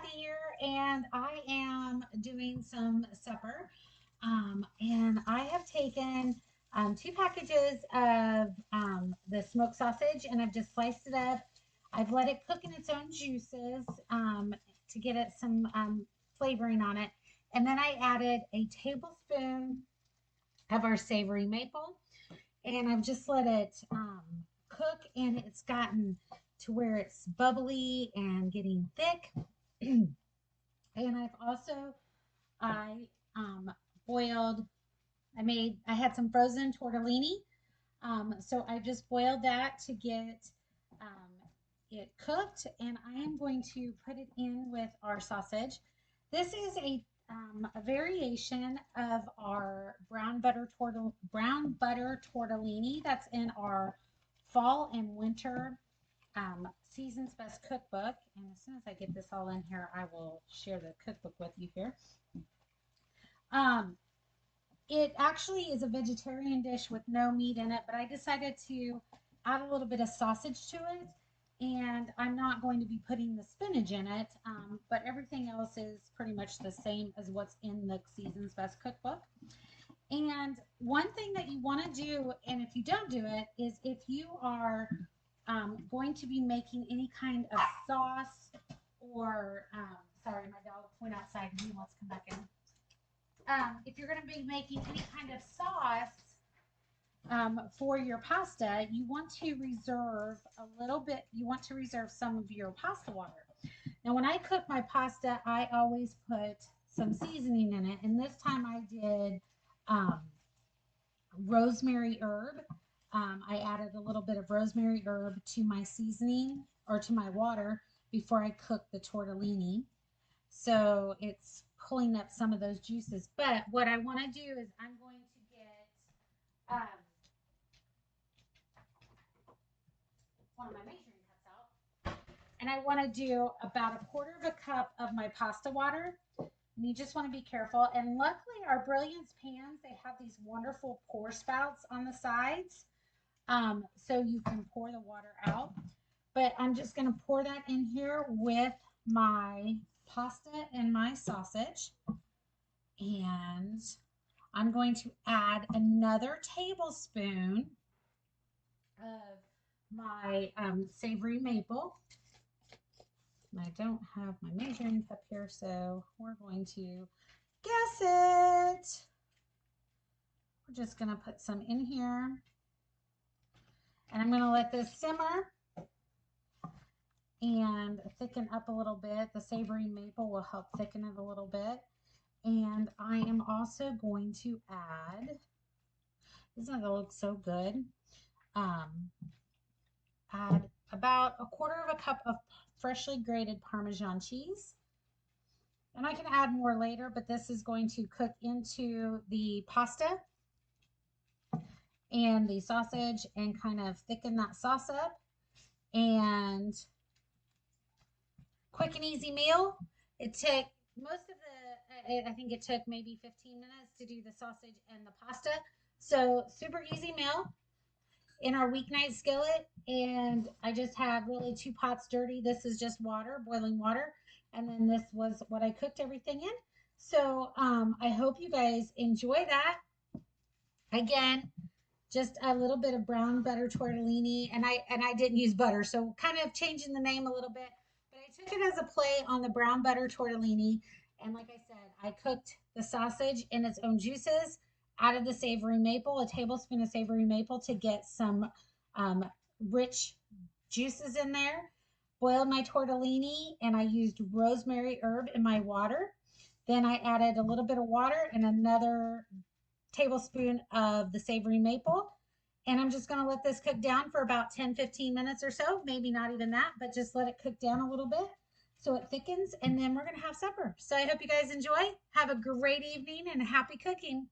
Kathy here, and I am doing some supper. And I have taken two packages of the smoked sausage, and I've just sliced it up. I've let it cook in its own juices to get it some flavoring on it. And then I added a tablespoon of our savory maple, and I've just let it cook, and it's gotten to where it's bubbly and getting thick. And I've also I boiled. I had some frozen tortellini, so I just boiled that to get it cooked, and I am going to put it in with our sausage. This is a variation of our brown butter tortellini that's in our fall and winter season's best cookbook. And as soon as I get this all in here, I will share the cookbook with you here. Um, it actually is a vegetarian dish with no meat in it, but I decided to add a little bit of sausage to it. And I'm not going to be putting the spinach in it, but everything else is pretty much the same as what's in the Season's Best Cookbook. And one thing that you want to do, and if you don't do it, is if you are going to be making any kind of sauce or, sorry, my dog went outside and he wants to come back in. If you're going to be making any kind of sauce for your pasta, you want to reserve a little bit, you want to reserve some of your pasta water. Now, when I cook my pasta, I always put some seasoning in it, and this time I did rosemary herb. I added a little bit of rosemary herb to my seasoning or to my water before I cooked the tortellini. So it's pulling up some of those juices. But what I want to do is I'm going to get one of my measuring cups out. And I want to do about a quarter of a cup of my pasta water. And you just want to be careful. And luckily, our Brilliance pans, they have these wonderful pour spouts on the sides. So you can pour the water out. But I'm just going to pour that in here with my pasta and my sausage. And I'm going to add another tablespoon of my savory maple. I don't have my measuring cup here, so we're going to guess it. We're just going to put some in here. And I'm going to let this simmer and thicken up a little bit. The savory maple will help thicken it a little bit. And I am also going to add, isn't it going to look so good? Add about a quarter of a cup of freshly grated Parmesan cheese. And I can add more later, but this is going to cook into the pasta and the sausage and kind of thicken that sauce up. And quick and easy meal. It took most of I think it took maybe 15 minutes to do the sausage and the pasta. So super easy meal in our weeknight skillet. And I just had really two pots dirty. This is just water, boiling water. And then this was what I cooked everything in. So I hope you guys enjoy that. Again, just a little bit of brown butter tortellini, and I didn't use butter, so kind of changing the name a little bit, but I took it as a play on the brown butter tortellini. And like I said, I cooked the sausage in its own juices, added the savory maple, a tablespoon of savory maple to get some rich juices in there, boiled my tortellini, and I used rosemary herb in my water. Then I added a little bit of water and another tablespoon of the savory maple. And I'm just going to let this cook down for about 10-15 minutes or so. Maybe not even that, but just let it cook down a little bit so it thickens. And then we're going to have supper. So I hope you guys enjoy. Have a great evening and happy cooking.